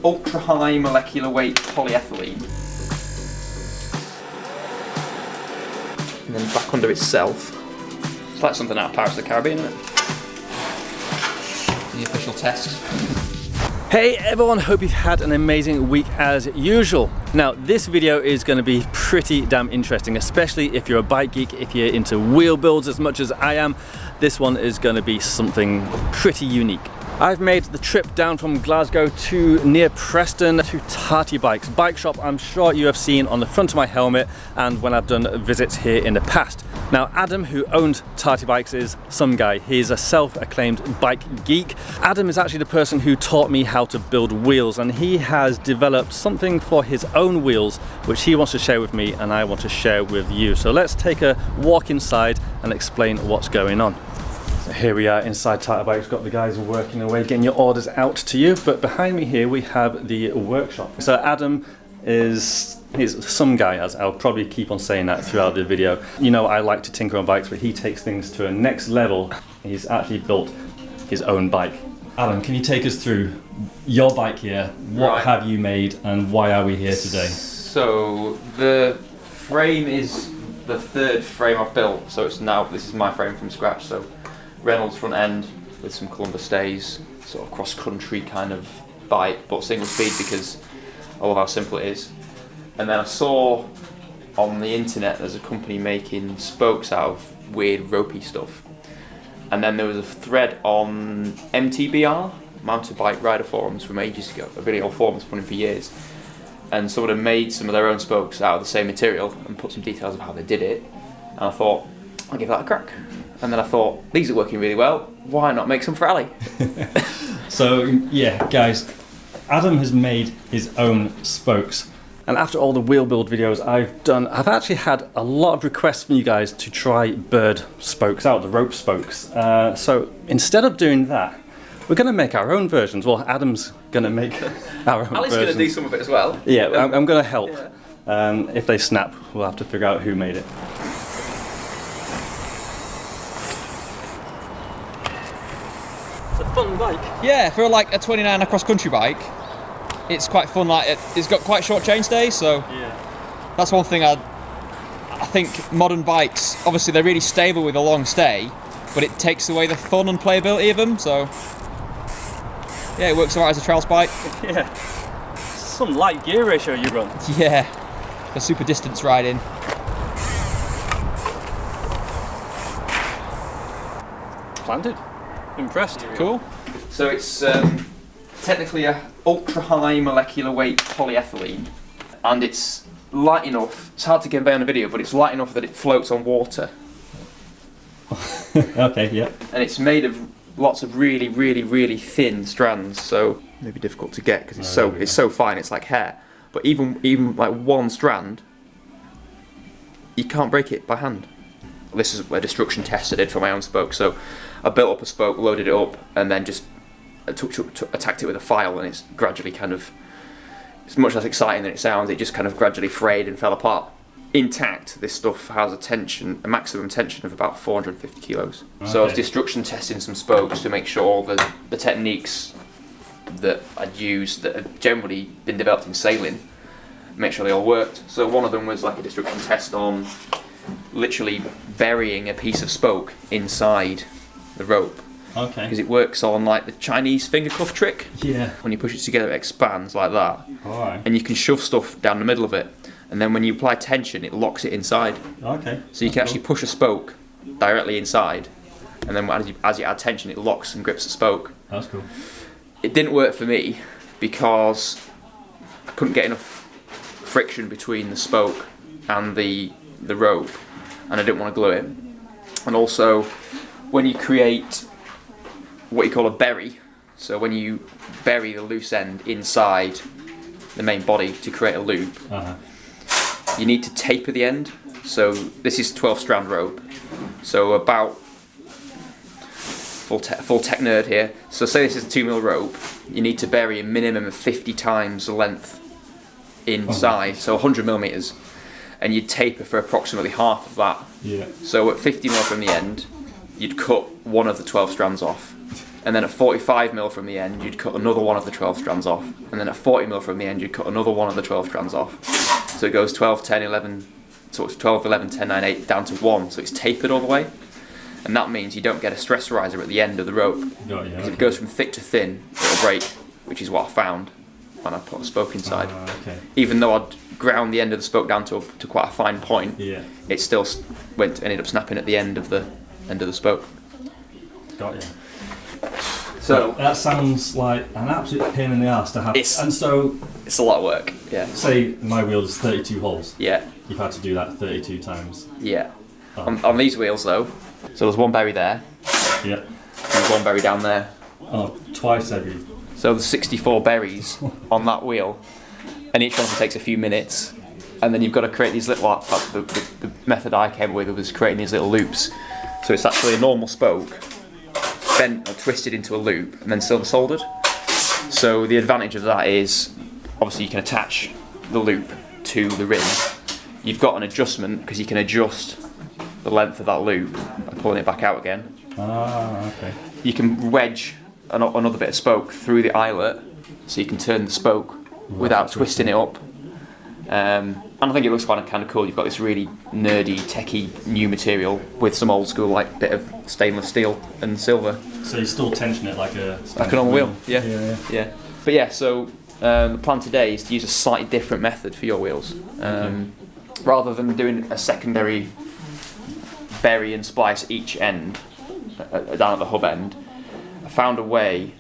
ultra high molecular weight polyethylene. And then back under itself. It's like something out of Pirates of the Caribbean, isn't it? The official test. Hey everyone, hope you've had an amazing week as usual. Now this video is going to be pretty damn interesting, especially if you're a bike geek, if you're into wheel builds as much as I am. This one is going to be something pretty unique. I've made the trip down from Glasgow to near Preston to Tartybikes bike shop. I'm sure you have seen on the front of my helmet and when I've done visits here in the past. Now Adam, who owns Tartybikes, is some guy. He's a self-acclaimed bike geek. Adam is actually the person who taught me how to build wheels, and he has developed something for his own wheels which he wants to share with me and I want to share with you. So let's take a walk inside and explain what's going on. So here we are inside Tartybikes, got the guys working away, getting your orders out to you. But behind me here we have the workshop. So Adam he's some guy, as I'll probably keep on saying that throughout the video. You know, I like to tinker on bikes, but he takes things to a next level. He's actually built his own bike. Adam, can you take us through your bike here? What have you made and why are we here today? So the frame is the third frame I've built. So this is my frame from scratch. So Reynolds front end with some Columbus stays, sort of cross-country kind of bike, but single speed because I love how simple it is. And then I saw on the internet there's a company making spokes out of weird ropey stuff. And then there was a thread on MTBR, Mountain Bike Rider Forums, from ages ago. I've been in all forums running for years. And someone had made some of their own spokes out of the same material and put some details of how they did it. And I thought, I'll give that a crack. And then I thought, these are working really well, why not make some for Ali? So yeah, guys, Adam has made his own spokes. And after all the wheel build videos I've done, I've actually had a lot of requests from you guys to try Berd spokes out, the rope spokes. So instead of doing that, we're going to make our own versions. Well, Adam's going to make our own Ali's versions. going to do some of it as well. Yeah, I'm going to help. Yeah. If they snap, we'll have to figure out who made it. It's a fun bike. Yeah, for like a 29 cross country bike, it's quite fun. Like it's got quite short chainstay, so yeah, that's one thing I think modern bikes, obviously they're really stable with a long stay, but it takes away the fun and playability of them. So yeah, it works alright as a trails bike. Yeah, some light gear ratio you run. Yeah, for super distance riding. Planted. Impressed. Cool. So it's technically a ultra high molecular weight polyethylene, and it's light enough, it's hard to convey on a video, but it's light enough that it floats on water. Okay, yeah. And it's made of lots of really, really, really thin strands, so maybe difficult to get because it's so fine, it's like hair. But even like one strand, you can't break it by hand. This is a destruction test I did for my own spoke. So I built up a spoke, loaded it up, and then just attacked it with a file, and it's gradually kind of, it's much less exciting than it sounds, it just kind of gradually frayed and fell apart. Intact, this stuff has a maximum tension of about 450 kilos. Okay. So I was destruction testing some spokes to make sure all the techniques that I'd used that had generally been developed in sailing, make sure they all worked. So one of them was like a destruction test on literally burying a piece of spoke inside the rope. Okay. Because it works on like the Chinese finger cuff trick. Yeah. When you push it together, it expands like that. Alright. And you can shove stuff down the middle of it. And then when you apply tension, it locks it inside. Okay. So you can actually push a spoke directly inside. And then as you add tension, it locks and grips the spoke. That's cool. It didn't work for me because I couldn't get enough friction between the spoke and the rope, and I didn't want to glue it. And also, when you create what you call a bury, so when you bury the loose end inside the main body to create a loop, you need to taper the end. So this is 12 strand rope, so about full tech nerd here. So say this is a 2mm rope, you need to bury a minimum of 50 times the length inside, so 100mm, and you'd taper for approximately half of that. Yeah. So at 50mm from the end, you'd cut one of the 12 strands off, and then at 45mm from the end you'd cut another one of the 12 strands off, and then at 40mm from the end you'd cut another one of the 12 strands off. So it goes 12, 10, 11, so it's 12, 11, 10, 9, 8 down to 1, so it's tapered all the way. And that means you don't get a stress riser at the end of the rope. Because if it goes from thick to thin, it'll break, which is what I found when I put a spoke inside. Okay. Even though I'd ground the end of the spoke down to quite a fine point, it still ended up snapping at the end of the spoke. Got you. So that sounds like an absolute pain in the arse to have. And so it's a lot of work. Yeah. Say my wheel is 32 holes. Yeah. You've had to do that 32 times. Yeah. On these wheels though, so there's one berry there. Yeah. And there's one berry down there. Oh, twice every. So there's 64 berries on that wheel, and each one takes a few minutes. And then you've got to create these little. The method I came up with was creating these little loops. So it's actually a normal spoke, bent or twisted into a loop, and then silver soldered. So the advantage of that is, obviously you can attach the loop to the rim. You've got an adjustment because you can adjust the length of that loop by pulling it back out again. Ah, okay. You can wedge another bit of spoke through the eyelet, so you can turn the spoke without twisting it up. And I think it looks kind of cool. You've got this really nerdy, techie new material with some old school like bit of stainless steel and silver. So you still tension it like a normal wheel. Yeah. But yeah, so the plan today is to use a slightly different method for your wheels. Rather than doing a secondary berry and splice each end down at the hub end, I found a way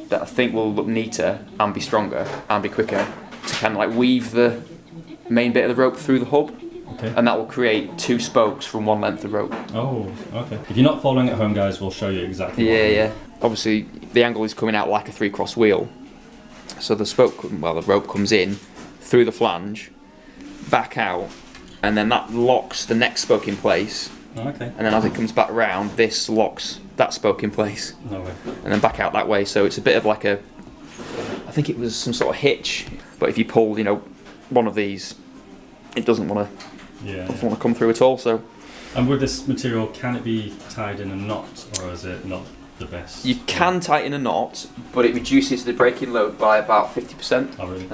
that I think will look neater and be stronger and be quicker to kind of like weave the main bit of the rope through the hub, and that will create 2 spokes from one length of rope. Oh, okay. If you're not following at home, guys, we'll show you exactly. Yeah. Obviously, the angle is coming out like a 3-cross wheel, so the rope comes in through the flange, back out, and then that locks the next spoke in place. Okay. And then as it comes back round, this locks that spoke in place. No way. And then back out that way. So it's a bit of like I think it was some sort of hitch. But if you pull, one of these, it doesn't want to come through at all. So. And with this material, can it be tied in a knot, or is it not the best? You can tighten a knot, but it reduces the braking load by about 50%. Oh, really?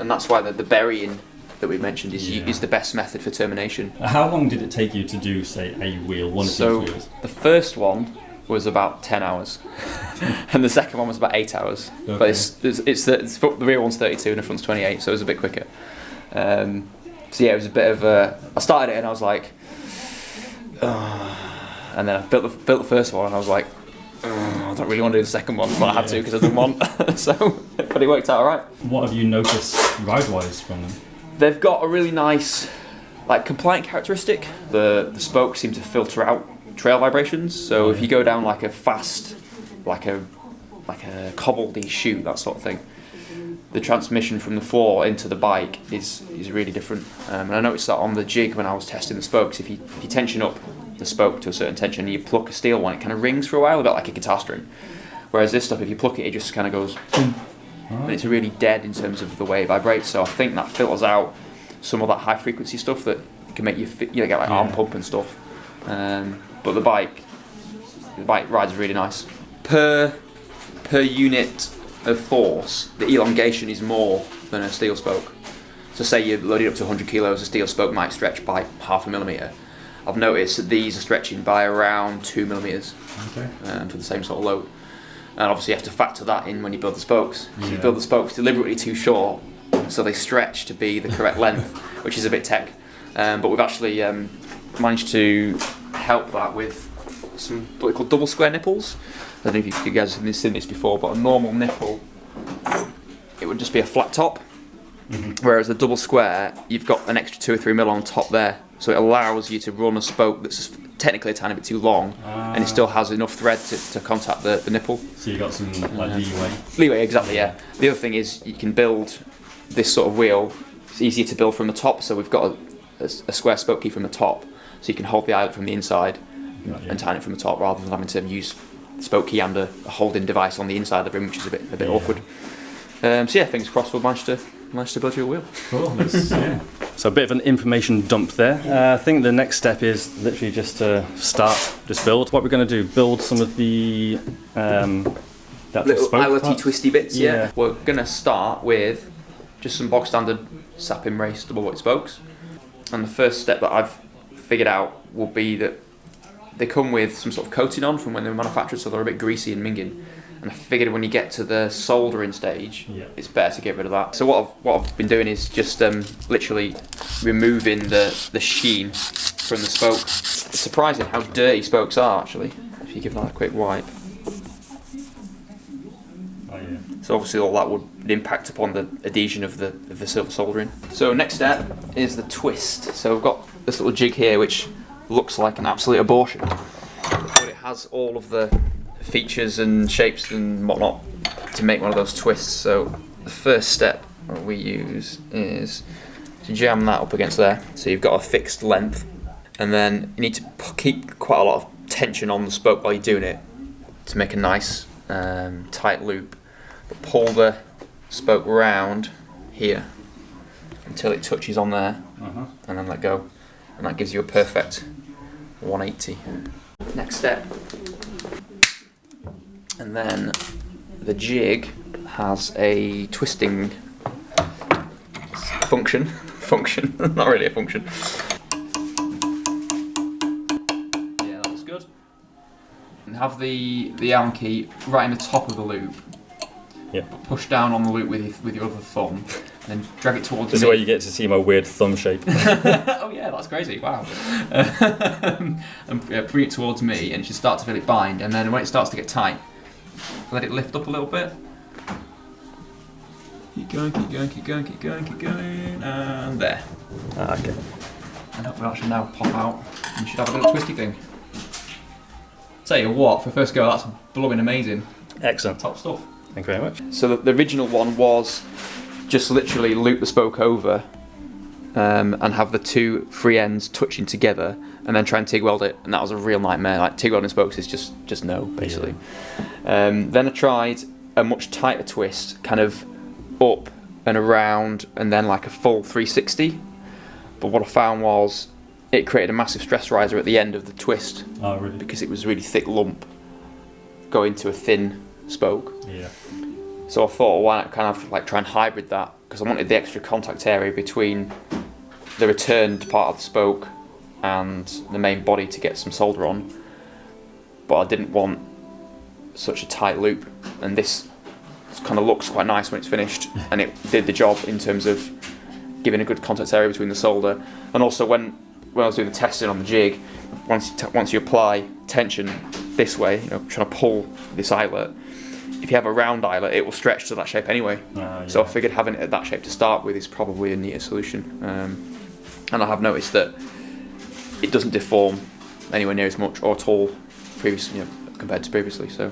And that's why the burying that we mentioned is the best method for termination. How long did it take you to do, say, a wheel, one of these wheels? The first one was about 10 hours, and the second one was about 8 hours. Okay. But the rear one's 32 and the front's 28, so it was a bit quicker. So yeah, it was a bit of I started it and I was like, and then I built the first one and I was like, I don't really want to do the second one, but I had to because I didn't want. But it worked out alright. What have you noticed ride-wise from them? They've got a really nice, compliant characteristic. The spokes seem to filter out trail vibrations. So if you go down like a fast, like a cobbledy chute, that sort of thing, the transmission from the floor into the bike is really different. And I noticed that on the jig when I was testing the spokes. If you tension up the spoke to a certain tension and you pluck a steel one, it kind of rings for a while, a bit like a guitar string. Whereas this stuff, if you pluck it, it just kind of goes boom. And it's really dead in terms of the way it vibrates. So I think that filters out some of that high frequency stuff that can make you get like arm pump and stuff. But the bike rides really nice. Per unit of force, the elongation is more than a steel spoke. So say you're loaded up to 100 kilos, a steel spoke might stretch by 0.5 millimetre. I've noticed that these are stretching by around 2 millimetres for the same sort of load. And obviously you have to factor that in when you build the spokes. So you build the spokes deliberately too short, so they stretch to be the correct length, which is a bit tech. But we've actually managed to help that with some what we call double square nipples. I don't know if you guys have seen this before, but a normal nipple, it would just be a flat top. Whereas a double square, you've got an extra 2 or 3 mil on top there. So it allows you to run a spoke that's technically a tiny bit too long, and it still has enough thread to contact the nipple. So you got some leeway. Leeway, exactly, yeah. The other thing is you can build this sort of wheel. It's easier to build from the top, so we've got a square spoke key from the top, so you can hold the eyelet from the inside and tighten it from the top, rather than having to use the spoke key and a holding device on the inside of the rim, which is a bit awkward. So yeah, fingers crossed we'll manage to build you a wheel. Cool. So a bit of an information dump there. I think the next step is literally just to start this build. What we're going to do, build some of the little spoke eyeletty parts? twisty bits. Yeah. Yeah. We're gonna start with just some bog standard sapling race double weight spokes, and the first step that I've figured out will be that they come with some sort of coating on from when they were manufactured, so they're a bit greasy and minging. And I figured when you get to the soldering stage, it's better to get rid of that. So what I've been doing is just literally removing the sheen from the spoke. It's surprising how dirty spokes are actually, if you give that a quick wipe. Oh yeah. So obviously all that would impact upon the adhesion of the silver soldering. So next step is the twist. So we've got this little jig here which looks like an absolute abortion, but it has all of the features and shapes and whatnot to make one of those twists. So the first step that we use is to jam that up against there, so you've got a fixed length, and then you need to keep quite a lot of tension on the spoke while you're doing it to make a nice tight loop. But pull the spoke round here until it touches on there, and then let go, and that gives you a perfect 180. Next step. And then the jig has a twisting function, not really a function. Yeah, that was good. And have the Allen key right in the top of the loop. Yeah. Push down on the loop with your other thumb, and then drag it towards This is where you get to see my weird thumb shape. Oh yeah, that's crazy, wow. And bring it towards me, and it should start to feel it bind, and then when it starts to get tight, let it lift up a little bit. Keep going, keep going, keep going, keep going, keep going, and there. Okay. And hopefully that should now pop out, and you should have a little twisty thing. Tell you what, for first go, that's blowing amazing. Excellent. Top stuff. Thank you very much. So the original one was just literally loop the spoke over and have the two free ends touching together, and then try and TIG weld it, and that was a real nightmare. Like TIG welding spokes is just no, basically. Then I tried a much tighter twist, kind of up and around, and then like a full 360. But what I found was it created a massive stress riser at the end of the twist. Oh, really? Because it was a really thick lump going to a thin spoke. Yeah. So I thought, why not kind of like try and hybrid that, because I wanted the extra contact area between the returned part of the spoke and the main body to get some solder on, but I didn't want such a tight loop, and this kind of looks quite nice when it's finished, and it did the job in terms of giving a good contact area between the solder. And also when I was doing the testing on the jig, once you apply tension this way, you know, trying to pull this eyelet, if you have a round eyelet, it will stretch to that shape anyway. Yeah. So I figured having it at that shape to start with is probably a neater solution. And I have noticed that it doesn't deform anywhere near as much or at all previously, you know, compared to previously. So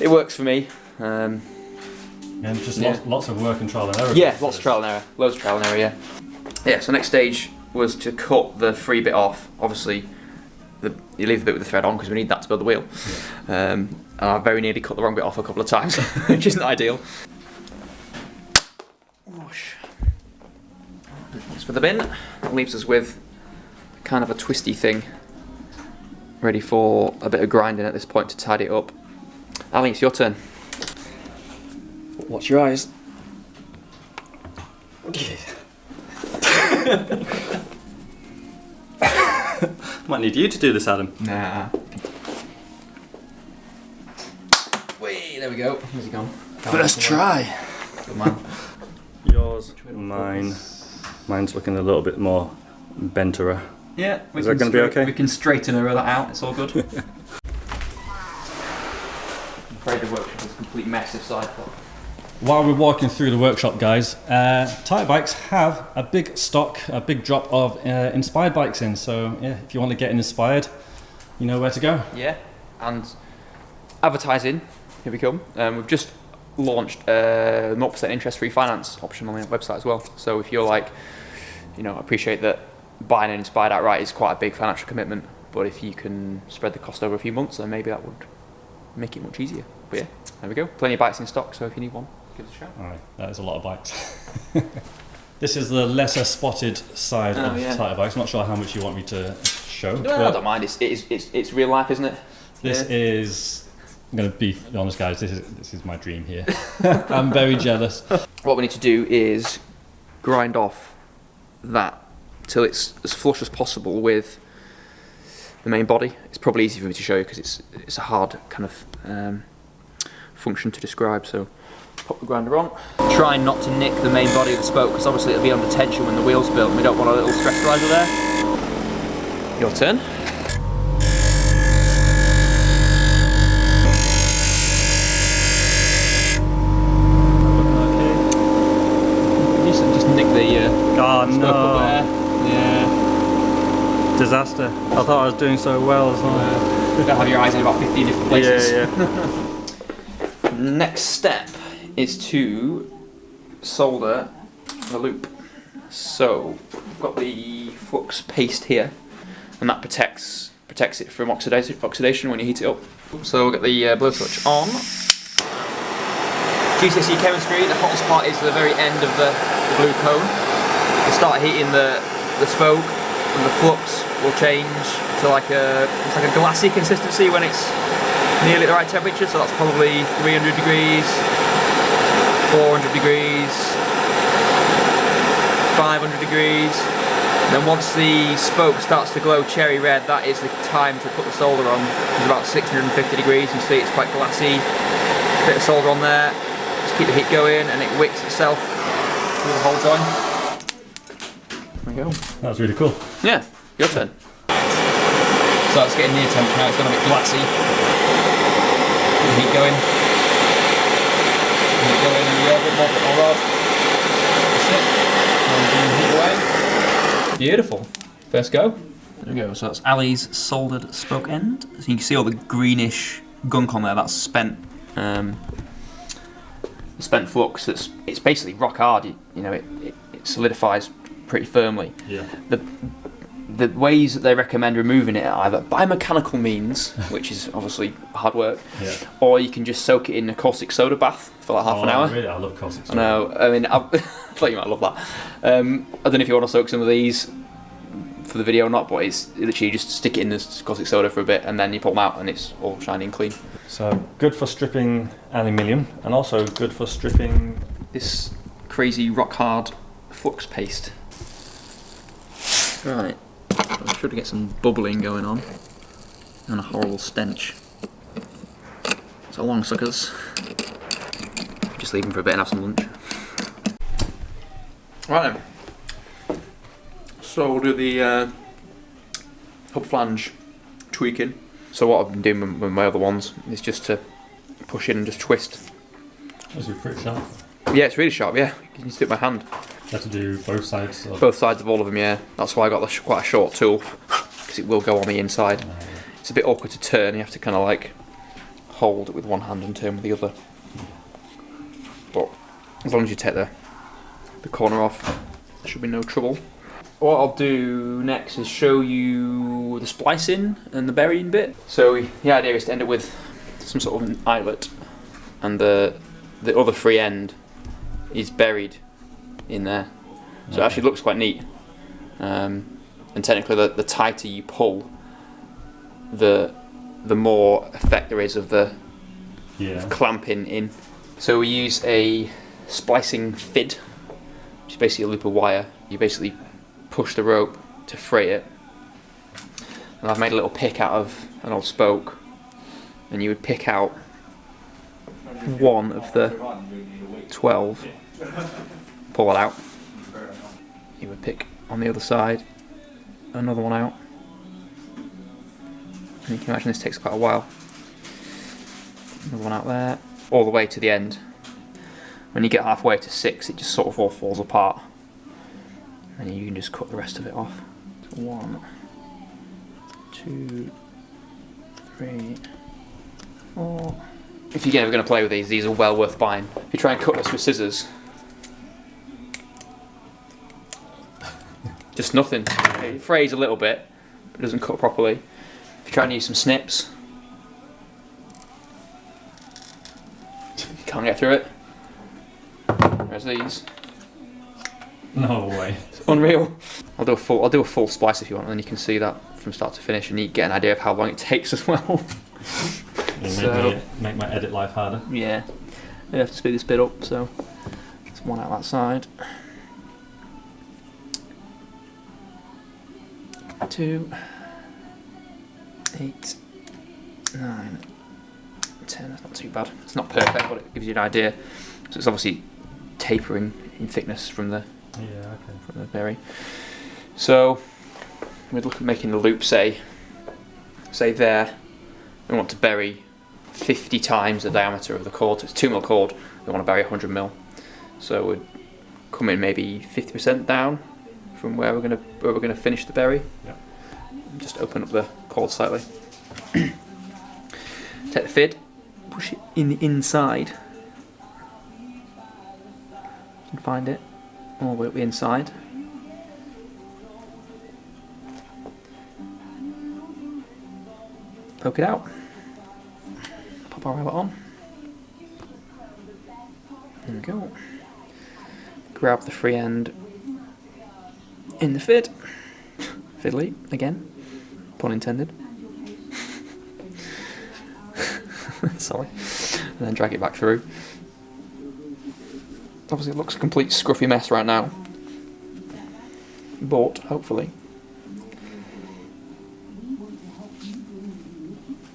it works for me. And just lots of work and trial and error. Yeah, lots of trial and error. Loads of trial and error, yeah. Yeah, so next stage was to cut the free bit off. Obviously, you leave the bit with the thread on because we need that to build the wheel. Yeah. And I very nearly cut the wrong bit off a couple of times, which isn't ideal. Whoosh. That's for the bin. That leaves us with kind of a twisty thing, ready for a bit of grinding at this point to tidy it up. Ali, it's your turn. Watch your eyes. Might need you to do this, Adam. Nah. Wait, there we go. Where's he gone? First try. Good man. Yours, mine. Mine's looking a little bit more benterer. Yeah. Is that going to be okay? We can straighten that out. It's all good. I'm afraid the workshop is a complete mess this side. While we're walking through the workshop, guys, Tartybikes have a big stock, a big drop of inspired bikes in. So yeah, if you want to get inspired, you know where to go. Yeah, and advertising, here we come. We've just launched a 0% interest-free finance option on the website as well. So if you're like, you know, I appreciate that buying an inspired outright is quite a big financial commitment, but if you can spread the cost over a few months, then maybe that would make it much easier. But yeah, there we go. Plenty of bikes in stock, so if you need one, give us a shout. Alright, that is a lot of bikes. This is the lesser spotted side of Tartybikes. I'm not sure how much you want me to show. No, I don't mind. It's real life, isn't it? This is I'm going to be honest, guys. This is my dream here. I'm very jealous. What we need to do is grind off that till it's as flush as possible with the main body. It's probably easy for me to show you because it's a hard kind of function to describe. So pop the grinder on. Try not to nick the main body of the spoke because obviously it'll be under tension when the wheel's built and we don't want a little stress riser there. Your turn. Just nick the Oh spoke no. up there. Yeah. Disaster. I thought I was doing so well as well. Don't have your eyes in about 15 different places. Yeah. Next step is to solder the loop. So we've got the flux paste here, and that protects it from oxidation when you heat it up. So we'll get the blow switch on. GCSE chemistry, the hottest part is the very end of the blue cone. You start heating the spoke, and the flux will change to it's like a glassy consistency when it's nearly at the right temperature. So that's probably 300 degrees, 400 degrees, 500 degrees. And then once the spoke starts to glow cherry red, that is the time to put the solder on. It's about 650 degrees. You see it's quite glassy. Bit of solder on there. Just keep the heat going, and it wicks itself through the whole joint. There we go. That was really cool. Yeah, your turn. So it's getting near temperature now, it's gone a bit glassy. Keep the heat going. Keep it going, and a bit more rod. That's it. And heat away. Beautiful. First go. There we go, so that's Ali's soldered spoke end. So you can see all the greenish gunk on there, that's spent. Spent flux. It's basically rock hard. You know, it solidifies pretty firmly. Yeah. The ways that they recommend removing it are either by mechanical means, which is obviously hard work, Yeah. or you can just soak it in a caustic soda bath for like half an hour. Really, I love caustic I soda. know. I mean, I thought you might love that. I don't know if you want to soak some of these for the video or not, but it's literally just stick it in the caustic soda for a bit, and then you pull them out, and it's all shiny and clean. So good for stripping aluminium, and also good for stripping. This crazy rock hard flux paste. Right. I'm sure to get some bubbling going on, and a horrible stench. So long, suckers. Just leave them for a bit and have some lunch. Right then. So we'll do the hub flange tweaking. So what I've been doing with my other ones is just to push in and just twist. Those are pretty sharp. Yeah, it's really sharp. Yeah, you can just do it with my hand. You have to do both sides. Both sides of all of them, yeah. That's why I got quite a short tool, because it will go on the inside. It's a bit awkward to turn. You have to kind of like hold it with one hand and turn with the other. But as long as you take the corner off, there should be no trouble. What I'll do next is show you the splicing and the burying bit. So the idea is to end up with some sort of an eyelet, and the other free end is buried in there. So it actually looks quite neat. And technically the tighter you pull, the more effect there is of the clamping in. So we use a splicing fid, which is basically a loop of wire. You basically push the rope to fray it. And I've made a little pick out of an old spoke, and you would pick out one of the 12, pull it out. You would pick on the other side another one out, and you can imagine this takes quite a while. Another one out there, all the way to the end. When you get halfway to 6, it just sort of all falls apart, and you can just cut the rest of it off. So 1, 2, 3, 4. If you're ever going to play with these are well worth buying. If you try and cut this with scissors, just nothing. It frays a little bit, but it doesn't cut properly. If you try and use some snips, you can't get through it. There's these. No way. It's unreal. I'll do a full splice if you want, and then you can see that from start to finish, and you get an idea of how long it takes as well. Make my edit life harder. Yeah, I have to speed this bit up, so there's one out that side. 2, 8, 9, 10. That's not too bad. It's not perfect, but it gives you an idea. So it's obviously tapering in thickness from the from the berry. So we'd look at making the loop, say there. We want to bury 50 times the diameter of the cord. So it's 2mm cord. We want to bury 100mm. So we'd come in maybe 50% down from where we're gonna finish the berry. Yep. Just open up the cord slightly. Take the fid, push it in the inside. You can find it all the way up the inside. Poke it out. Pop our eyelet on. There we go. Grab the free end in the fid. Fiddly again. Pun intended. Sorry. And then drag it back through. Obviously it looks a complete scruffy mess right now. But hopefully.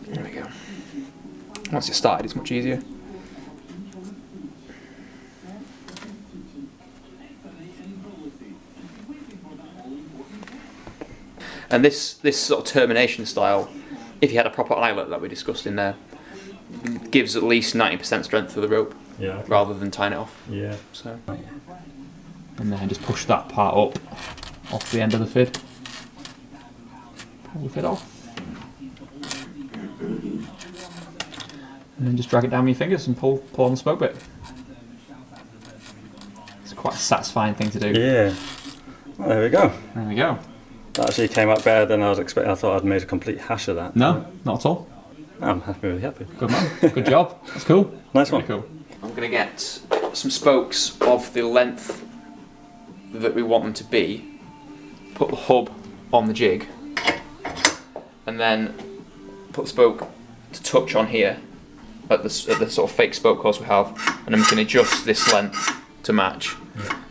There we go. Once it's started it's much easier. And this sort of termination style, if you had a proper eyelet that we discussed in there, gives at least 90% strength to the rope, rather than tying it off. Yeah. So, and then just push that part up off the end of the fid. Pull the fid off, and then just drag it down with your fingers and pull on the spoke bit. It's quite a satisfying thing to do. Yeah. Well, there we go. There we go. That actually came out better than I was expecting. I thought I'd made a complete hash of that. No, not at all. I'm really happy. Good man. Good job. That's cool. Nice Really one. cool. I'm going to get some spokes of the length that we want them to be, put the hub on the jig, and then put the spoke to touch on here at the sort of fake spoke course we have, and then we can adjust this length to match,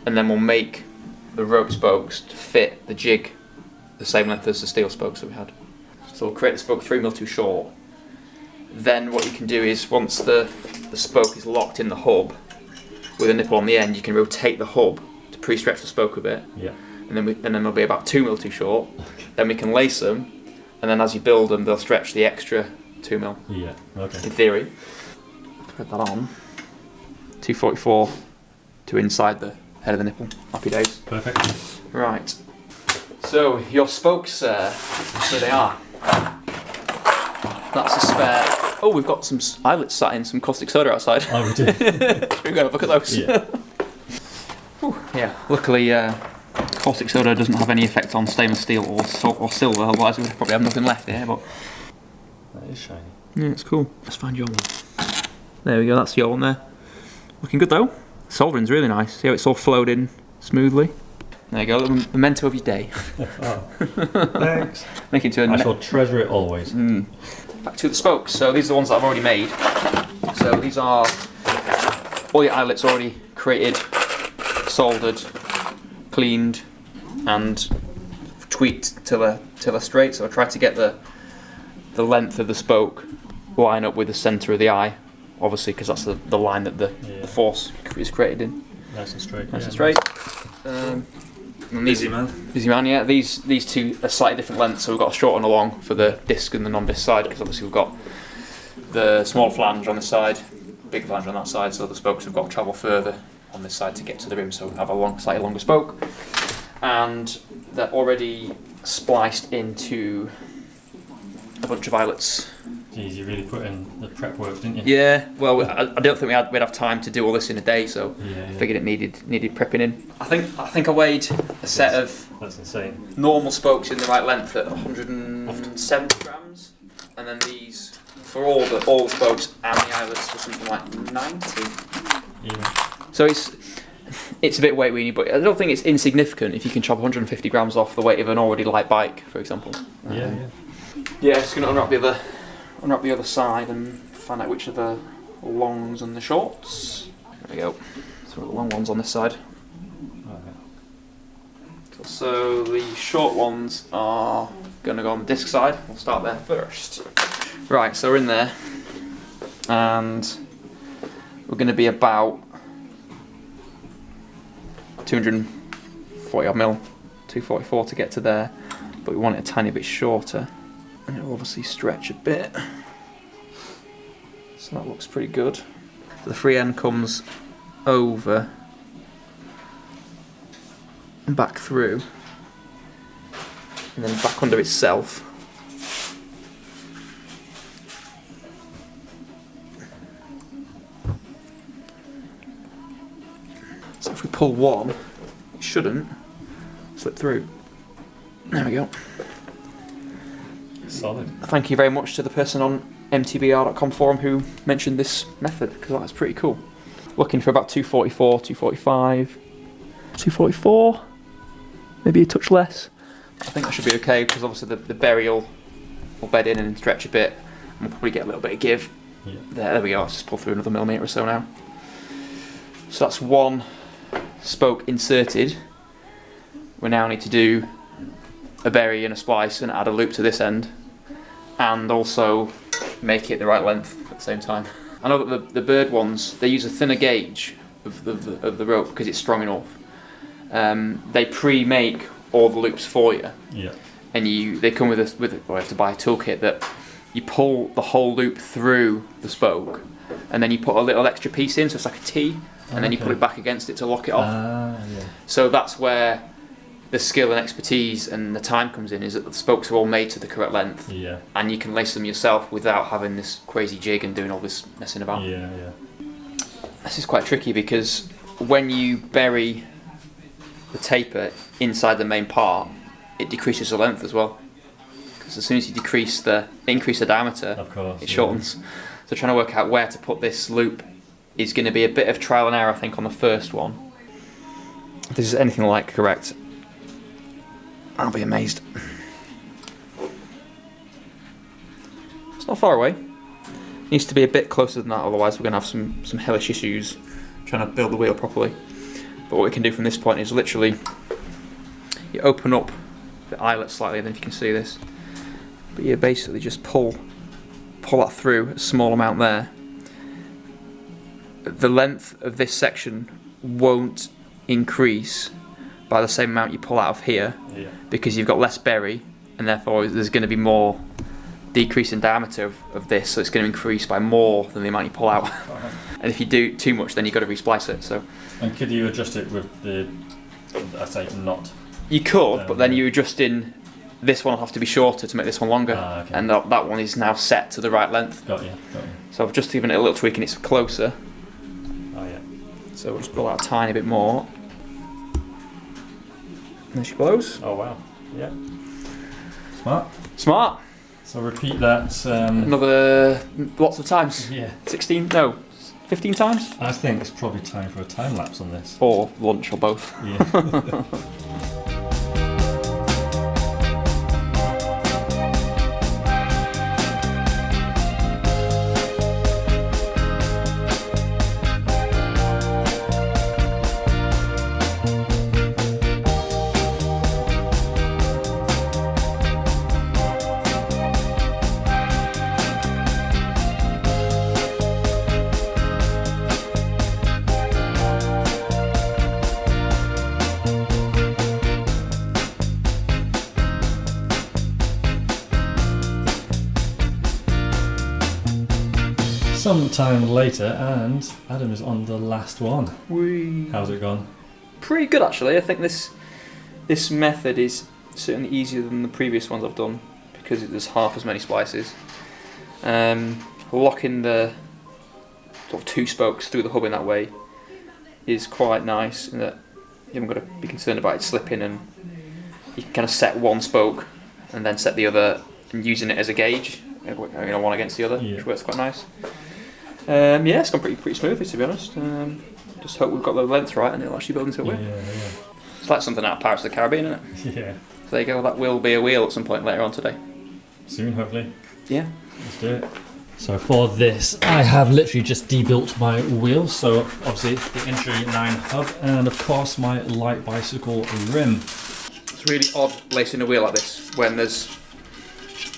and then we'll make the rope spokes to fit the jig the same length as the steel spokes that we had. So we'll create the spoke 3mm too short. Then what you can do is, once the spoke is locked in the hub with a nipple on the end, you can rotate the hub to pre-stretch the spoke a bit. Yeah. And then they'll be about 2mm too short. Then we can lace them, and then as you build them, they'll stretch the extra 2mm. Yeah. Okay. In theory. Put that on. 244 to inside the head of the nipple. Happy days. Perfect. Right. So your spokes, here they are. That's a spare. Oh, we've got some eyelets sat in some caustic soda outside. Oh, we did. Should we go and look at those? Yeah. Yeah. Luckily, caustic soda doesn't have any effect on stainless steel or silver. Otherwise, we'd probably have nothing left here. But That is shiny. yeah, it's cool. Let's find your one. There we go. That's your one there. Looking good though. Soldering's really nice. See how it's all flowed in smoothly. There you go. The memento of your day. Oh. Thanks. Make it to I shall treasure it always. Back to the spokes. So these are the ones that I've already made. So these are all your eyelets already created, soldered, cleaned, and tweaked till they're straight. So I tried to get the length of the spoke line up with the centre of the eye, obviously, because that's the line that the force is created in. Nice and straight. Nice and straight. And these, busy man, yeah. These two are slightly different lengths, so we've got a short and a long for the disc and the non-disc side, because obviously we've got the small flange on this side, big flange on that side, so the spokes have got to travel further on this side to get to the rim, so we have a slightly longer spoke. And they're already spliced into a bunch of eyelets. Jeez, you really put in the prep work, didn't you? Yeah, well, I don't think we'd have time to do all this in a day, so Yeah. I figured it needed prepping in. I think I weighed a set of That's insane. normal spokes in the right length at 170 grams, and then these for all the spokes and the eyelets were something like 90. Yeah. So it's a bit weight weenie, but I don't think it's insignificant if you can chop 150 grams off the weight of an already light bike, for example. Yeah. Yeah, just gonna unwrap the other side and find out which are the longs and the shorts. There we go. So the long ones on this side. So the short ones are going to go on the disc side. We'll start there first. Right, so we're in there, and we're going to be about 240 odd mil, 244 to get to there, but we want it a tiny bit shorter, and it'll obviously stretch a bit. So that looks pretty good. The free end comes over and back through, and then back under itself. So if we pull one, it shouldn't slip through. There we go. Solid. Thank you very much to the person on mtbr.com forum who mentioned this method, because that's pretty cool. Looking for about 244, 245, 244, maybe a touch less. I think that should be okay, because obviously the berry will bed in and stretch a bit, and we'll probably get a little bit of give. Yeah. There we go, let's just pull through another millimetre or so now. So that's one spoke inserted. We now need to do a berry and a splice and add a loop to this end, and also make it the right length at the same time. I know that the Berd ones, they use a thinner gauge of the rope because it's strong enough. They pre-make all the loops for you, Yeah. and they come with well, you have to buy a toolkit that you pull the whole loop through the spoke, and then you put a little extra piece in, so it's like a T, and then you put it back against it to lock it off. Yeah. So that's where the skill and expertise and the time comes in, is that the spokes are all made to the correct length, Yeah. and you can lace them yourself without having this crazy jig and doing all this messing about. Yeah, yeah. This is quite tricky, because when you bury the taper inside the main part, it decreases the length as well. Because as soon as you increase the diameter, Of course, it shortens. So trying to work out where to put this loop is going to be a bit of trial and error, I think, on the first one. If this is anything like correct, I'll be amazed. It's not far away. It needs to be a bit closer than that, otherwise we're going to have some hellish issues trying to build the wheel properly. But what we can do from this point is literally, you open up the eyelet slightly, I don't know if you can see this, but you basically just pull that through, a small amount there. The length of this section won't increase by the same amount you pull out of here, because you've got less berry, and therefore there's going to be more decrease in diameter of this, so it's going to increase by more than the amount you pull out. And if you do too much, then you've got to resplice it. So. And could you adjust it with the, knot? You could, but then you're adjusting. This one will have to be shorter to make this one longer, okay. and that one is now set to the right length. Got you. So I've just given it a little tweak and it's closer. Oh yeah. So we'll just pull out a tiny bit more. There she blows. Oh wow. Yeah. Smart. Smart. So repeat that. Another lots of times. Yeah. 16? No, 15 times? I think it's probably time for a time lapse on this. Or lunch, or both. Yeah. Sometime later, and Adam is on the last one. How's it gone? Pretty good, actually. I think this method is certainly easier than the previous ones I've done, because there's half as many splices. Locking the sort of two spokes through the hub in that way is quite nice, in that you haven't got to be concerned about it slipping, and you can kind of set one spoke and then set the other, and using it as a gauge, one against the other, which works quite nice. Yeah, it's gone pretty smoothly, to be honest. Just hope we've got the length right and it'll actually build into a wheel. Yeah. It's like something out of Pirates of the Caribbean, isn't it? Yeah. So there you go, that will be a wheel at some point later on today. Soon, hopefully. Yeah. Let's do it. So for this, I have literally just debuilt my wheels. So obviously the Entry 9 hub and of course my light bicycle rim. It's really odd lacing a wheel like this when there's...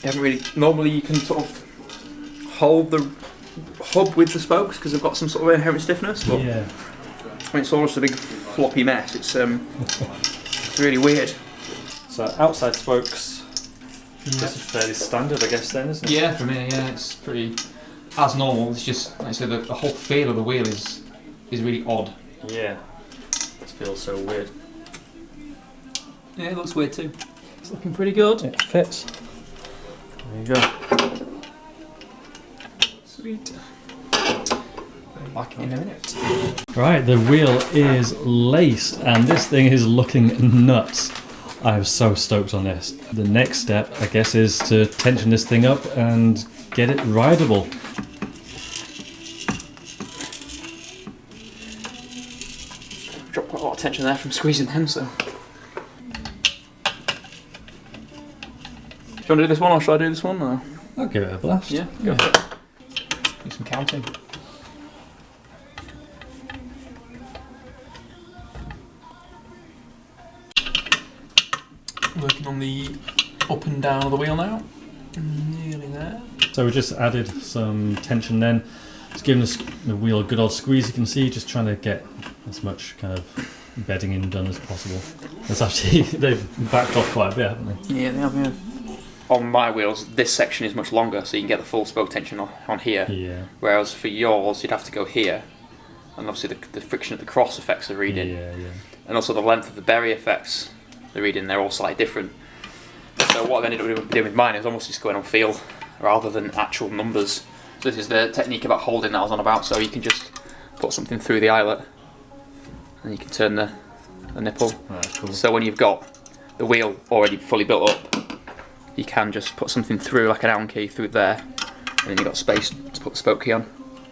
You haven't really... Normally you can sort of hold the hub with the spokes because they've got some sort of inherent stiffness. But Yeah. when it's all just a big floppy mess, it's really weird. So outside spokes. This is fairly standard, I guess, then, isn't it? Yeah, for me, yeah, it's pretty as normal. It's just, like I said, the whole feel of the wheel is really odd. Yeah. This feels so weird. Yeah, it looks weird too. It's looking pretty good. It fits. There you go. Sweet. Back in a minute. Right, the wheel is laced and this thing is looking nuts. I'm so stoked on this. The next step, I guess, is to tension this thing up and get it rideable. Dropped quite a lot of tension there from squeezing them, so... Do you want to do this one or should I do this one? Or? I'll give it a blast. Yeah, go for it. Do some counting. Working on the up and down of the wheel now. Nearly there. So we just added some tension then. It's giving the wheel a good old squeeze, you can see, just trying to get as much kind of bedding in done as possible. It's actually, they've backed off quite a bit, haven't they? Yeah, they have, yeah. On my wheels, this section is much longer, so you can get the full spoke tension on here. Yeah. Whereas for yours, you'd have to go here. And obviously the friction at the cross affects the reading. Yeah, yeah. And also the length of the berry affects the reading. They're all slightly different. So what I've ended up doing with mine is almost just going on feel rather than actual numbers. So this is the technique about holding that I was on about. So you can just put something through the eyelet and you can turn the nipple. Oh, that's cool. So when you've got the wheel already fully built up, you can just put something through, like an Allen key through there, and then you've got space to put the spoke key on.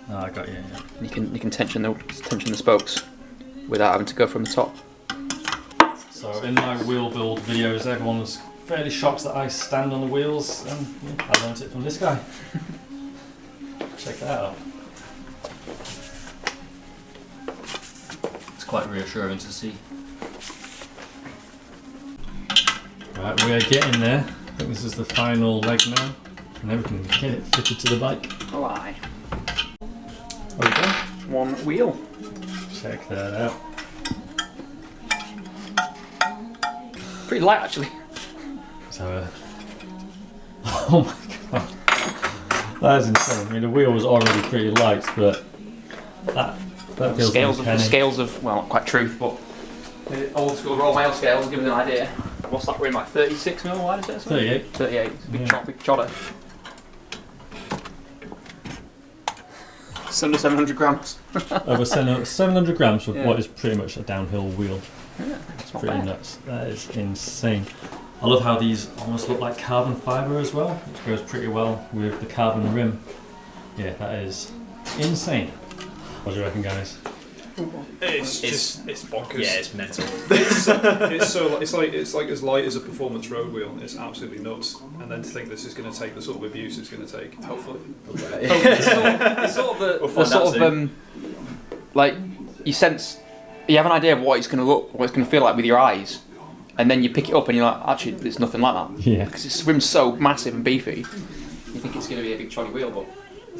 Oh, I got you, yeah. And you can tension the spokes without having to go from the top. So in my wheel build videos, everyone was fairly shocked that I stand on the wheels, and yeah, I learned it from this guy. Check that out. It's quite reassuring to see. Right, we are getting there. I think this is the final leg now, and then we can get it fitted to the bike. Oh, aye. There we go. One wheel. Check that out. Pretty light, actually. So, oh my god, that is insane. I mean, the wheel was already pretty light, but that feels Scales of, well, not quite truth, but the old school Royal Mail scales give us an idea. What's that rim, like 36mm wide, is it? 38. 38, it's a big, Yeah. big chotter. It's under 700 grams. Over 700 grams for Yeah. what is pretty much a downhill wheel. Yeah, it's not Pretty bad. nuts. That is insane. I love how these almost look like carbon fibre as well, which goes pretty well with the carbon rim. Yeah, that is insane. What do you reckon, guys? It's bonkers. Yeah, it's mental. It's like as light as a performance road wheel. It's absolutely nuts. And then to think this is going to take the sort of abuse it's going to take. Hopefully. It's sort of like you sense, you have an idea of what it's going to look, what it's going to feel like with your eyes, and then you pick it up and you're like, actually, it's nothing like that. Yeah. Because this rim's so massive and beefy, you think it's going to be a big trolley wheel, but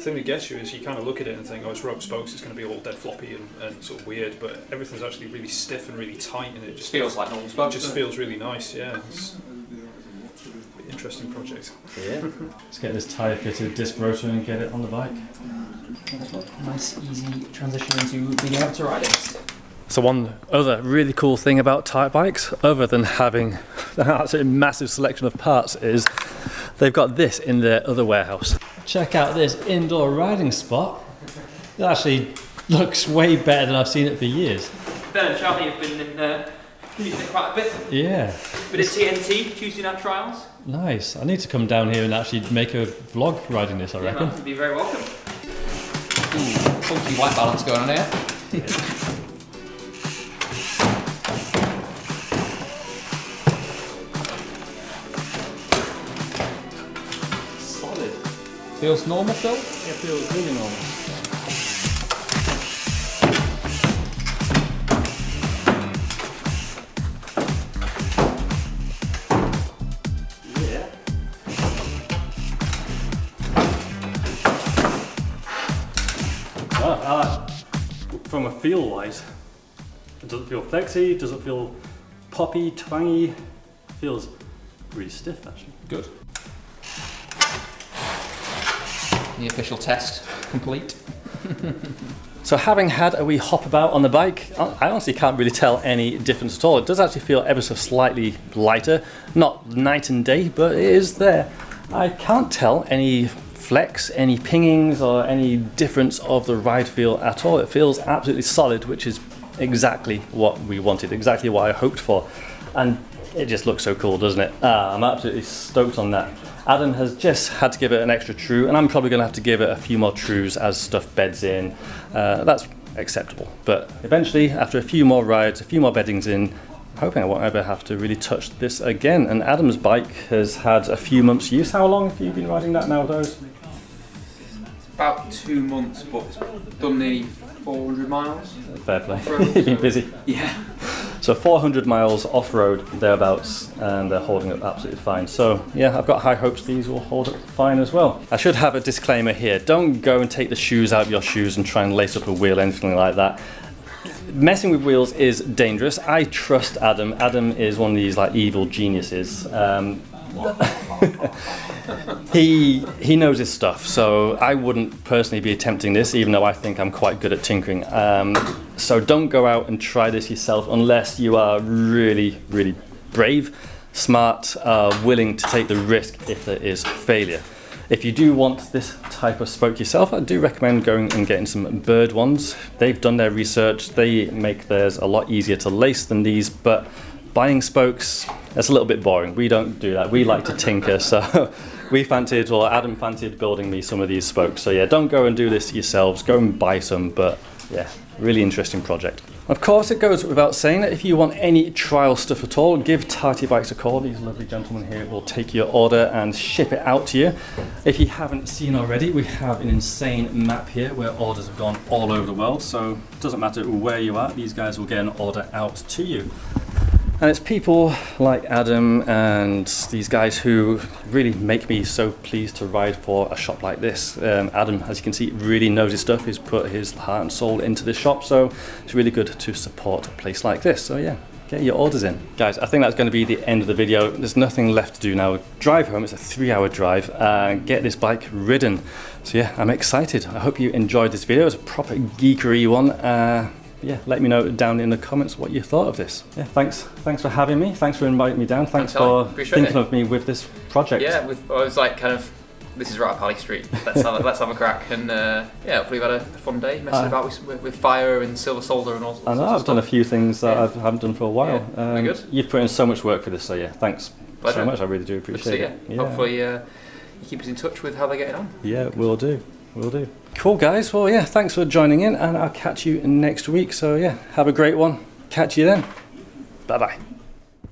The thing that gets you is you kind of look at it and think, oh, it's rope spokes, it's going to be all dead floppy and sort of weird, but everything's actually really stiff and really tight, and it just feels like normal spokes. just feels really nice. Yeah, it's an interesting project. Yeah. Let's get this tyre fitted disc rotor and get it on the bike. Nice, easy transition into being able to ride it. So one other really cool thing about Tartybikes, other than having an absolutely massive selection of parts, is they've got this in their other warehouse. Check out this indoor riding spot. It actually looks way better than I've seen it for years. Ben and Charlie have been using it quite a bit. Yeah. Bit of TNT, Tuesday night trials. Nice. I need to come down here and actually make a vlog riding this, I reckon. You'd be very welcome. Funky white balance going on here. Solid. Feels normal, Phil? It feels really normal. From a feel wise, it doesn't feel flexy, doesn't feel poppy, twangy, feels really stiff actually. Good. The official test complete. So having had a wee hop about on the bike, I honestly can't really tell any difference at all. It does actually feel ever so slightly lighter, not night and day, but it is there. I can't tell any flex, any pingings or any difference of the ride feel at all. It feels absolutely solid, which is exactly what we wanted, exactly what I hoped for. And it just looks so cool, doesn't it? I'm absolutely stoked on that. Adam has just had to give it an extra true, and I'm probably going to have to give it a few more trues as stuff beds in. That's acceptable. But eventually, after a few more rides, a few more beddings in, I'm hoping I won't ever have to really touch this again. And Adam's bike has had a few months use. How long have you been riding that nowadays? About 2 months, but it's done nearly 400 miles. Fair play. You've been busy. Yeah. So 400 miles off-road, thereabouts, and they're holding up absolutely fine. So yeah, I've got high hopes these will hold up fine as well. I should have a disclaimer here. Don't go and take the shoes out of your shoes and try and lace up a wheel, anything like that. Messing with wheels is dangerous. I trust Adam. Adam is one of these like evil geniuses. He knows his stuff, so I wouldn't personally be attempting this, even though I think I'm quite good at tinkering. So don't go out and try this yourself unless you are really, really brave, smart, willing to take the risk if there is failure. If you do want this type of spoke yourself, I do recommend going and getting some Berd ones. They've done their research. They make theirs a lot easier to lace than these, but buying spokes, that's a little bit boring. We don't do that. We like to tinker, so we fancied, or Adam fancied building me some of these spokes. So yeah, don't go and do this yourselves. Go and buy some, but yeah, really interesting project. Of course, it goes without saying that if you want any trial stuff at all, give Tartybikes a call. These lovely gentlemen here will take your order and ship it out to you. If you haven't seen already, we have an insane map here where orders have gone all over the world. So it doesn't matter where you are, these guys will get an order out to you. And it's people like Adam and these guys who really make me so pleased to ride for a shop like this. Adam, as you can see, really knows his stuff. He's put his heart and soul into this shop, so it's really good to support a place like this. So yeah, get your orders in. Guys, I think that's going to be the end of the video. There's nothing left to do now. Drive home, it's a 3-hour drive, and get this bike ridden. So yeah, I'm excited. I hope you enjoyed this video. It's a proper geekery one. Yeah, let me know down in the comments what you thought of this. Yeah, thanks for having me. Thanks for inviting me down. Thanks for thinking of me with this project. Yeah, I was like kind of, this is right up Alley Street. Let's have a crack. And yeah, hopefully we've had a fun day messing about with fire and silver solder and all sorts of stuff. I know, I've done a few things that I haven't done for a while. Yeah, very good. You've put in so much work for this, so yeah, thanks so much. I really do appreciate it. Yeah. Hopefully you keep us in touch with how they're getting on. Yeah, will do. Cool, guys. Well, yeah, thanks for joining in, and I'll catch you next week. So yeah, have a great one. Catch you then. Bye-bye.